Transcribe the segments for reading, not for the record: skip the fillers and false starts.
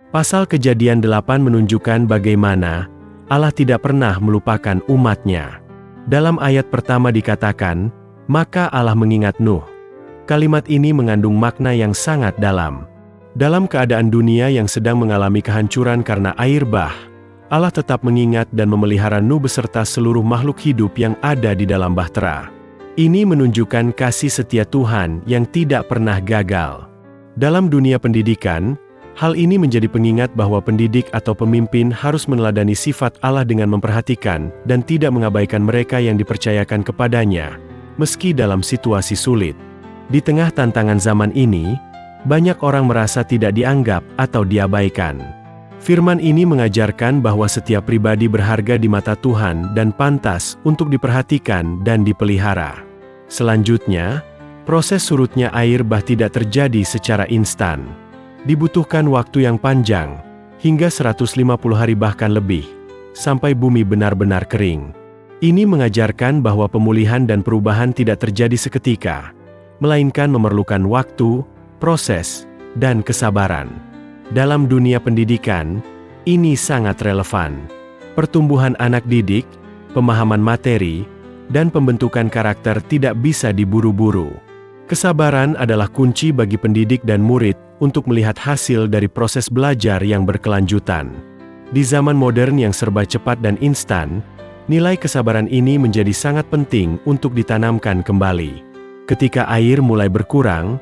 Pasal Kejadian 8 menunjukkan bagaimana Allah tidak pernah melupakan umat-Nya. Dalam ayat pertama dikatakan, "Maka Allah mengingat Nuh." Kalimat ini mengandung makna yang sangat dalam. Dalam keadaan dunia yang sedang mengalami kehancuran karena air bah, Allah tetap mengingat dan memelihara Nuh beserta seluruh makhluk hidup yang ada di dalam bahtera. Ini menunjukkan kasih setia Tuhan yang tidak pernah gagal. Dalam dunia pendidikan, hal ini menjadi pengingat bahwa pendidik atau pemimpin harus meneladani sifat Allah dengan memperhatikan dan tidak mengabaikan mereka yang dipercayakan kepadanya, meski dalam situasi sulit. Di tengah tantangan zaman ini, banyak orang merasa tidak dianggap atau diabaikan. Firman ini mengajarkan bahwa setiap pribadi berharga di mata Tuhan dan pantas untuk diperhatikan dan dipelihara. Selanjutnya, proses surutnya air bah tidak terjadi secara instan. Dibutuhkan waktu yang panjang, hingga 150 hari bahkan lebih, sampai bumi benar-benar kering. Ini mengajarkan bahwa pemulihan dan perubahan tidak terjadi seketika, melainkan memerlukan waktu, proses, dan kesabaran. Dalam dunia pendidikan, ini sangat relevan. Pertumbuhan anak didik, pemahaman materi, dan pembentukan karakter tidak bisa diburu-buru. Kesabaran adalah kunci bagi pendidik dan murid untuk melihat hasil dari proses belajar yang berkelanjutan. Di zaman modern yang serba cepat dan instan, nilai kesabaran ini menjadi sangat penting untuk ditanamkan kembali. Ketika air mulai berkurang,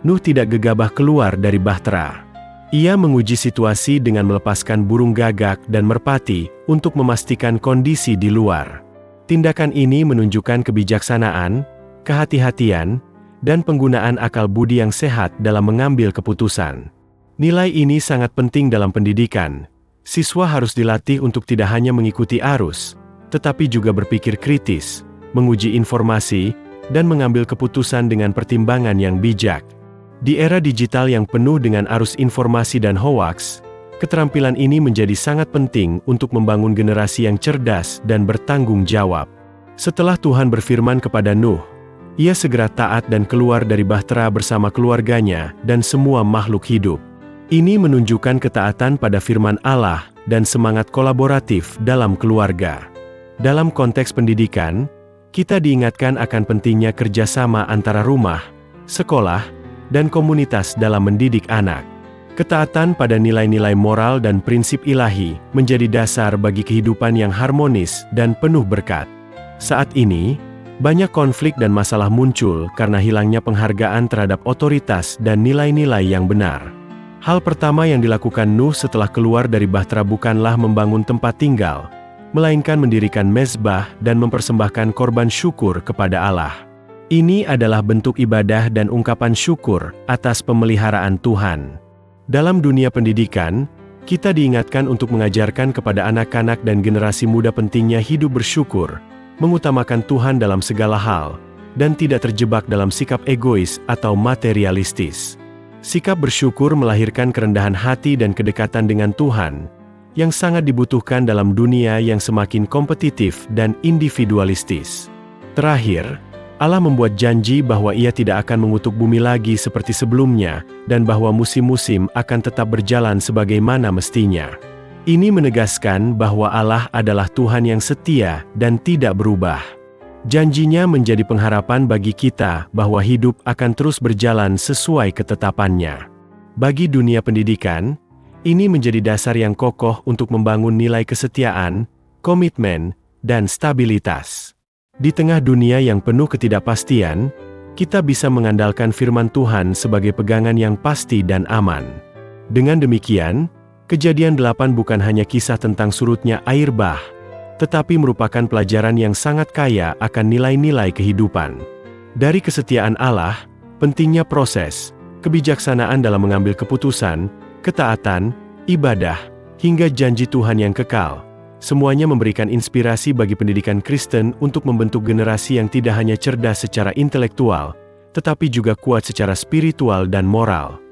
Nuh tidak gegabah keluar dari bahtera. Ia menguji situasi dengan melepaskan burung gagak dan merpati untuk memastikan kondisi di luar. Tindakan ini menunjukkan kebijaksanaan, kehati-hatian, dan penggunaan akal budi yang sehat dalam mengambil keputusan. Nilai ini sangat penting dalam pendidikan. Siswa harus dilatih untuk tidak hanya mengikuti arus, tetapi juga berpikir kritis, menguji informasi, dan mengambil keputusan dengan pertimbangan yang bijak. Di era digital yang penuh dengan arus informasi dan hoaks, keterampilan ini menjadi sangat penting untuk membangun generasi yang cerdas dan bertanggung jawab. Setelah Tuhan berfirman kepada Nuh, ia segera taat dan keluar dari bahtera bersama keluarganya dan semua makhluk hidup. Ini menunjukkan ketaatan pada firman Allah dan semangat kolaboratif dalam keluarga. Dalam konteks pendidikan, kita diingatkan akan pentingnya kerjasama antara rumah, sekolah, dan komunitas dalam mendidik anak. Ketaatan pada nilai-nilai moral dan prinsip ilahi menjadi dasar bagi kehidupan yang harmonis dan penuh berkat. Saat ini, banyak konflik dan masalah muncul karena hilangnya penghargaan terhadap otoritas dan nilai-nilai yang benar. Hal pertama yang dilakukan Nuh setelah keluar dari bahtera bukanlah membangun tempat tinggal, melainkan mendirikan mezbah dan mempersembahkan korban syukur kepada Allah. Ini adalah bentuk ibadah dan ungkapan syukur atas pemeliharaan Tuhan. Dalam dunia pendidikan, kita diingatkan untuk mengajarkan kepada anak-anak dan generasi muda pentingnya hidup bersyukur, mengutamakan Tuhan dalam segala hal, dan tidak terjebak dalam sikap egois atau materialistis. Sikap bersyukur melahirkan kerendahan hati dan kedekatan dengan Tuhan, yang sangat dibutuhkan dalam dunia yang semakin kompetitif dan individualistis. Terakhir, Allah membuat janji bahwa Ia tidak akan mengutuk bumi lagi seperti sebelumnya, dan bahwa musim-musim akan tetap berjalan sebagaimana mestinya. Ini menegaskan bahwa Allah adalah Tuhan yang setia dan tidak berubah. Janjinya menjadi pengharapan bagi kita bahwa hidup akan terus berjalan sesuai ketetapannya. Bagi dunia pendidikan, ini menjadi dasar yang kokoh untuk membangun nilai kesetiaan, komitmen, dan stabilitas. Di tengah dunia yang penuh ketidakpastian, kita bisa mengandalkan firman Tuhan sebagai pegangan yang pasti dan aman. Dengan demikian, Kejadian 8 bukan hanya kisah tentang surutnya air bah, tetapi merupakan pelajaran yang sangat kaya akan nilai-nilai kehidupan. Dari kesetiaan Allah, pentingnya proses, kebijaksanaan dalam mengambil keputusan, ketaatan, ibadah, hingga janji Tuhan yang kekal. Semuanya memberikan inspirasi bagi pendidikan Kristen untuk membentuk generasi yang tidak hanya cerdas secara intelektual, tetapi juga kuat secara spiritual dan moral.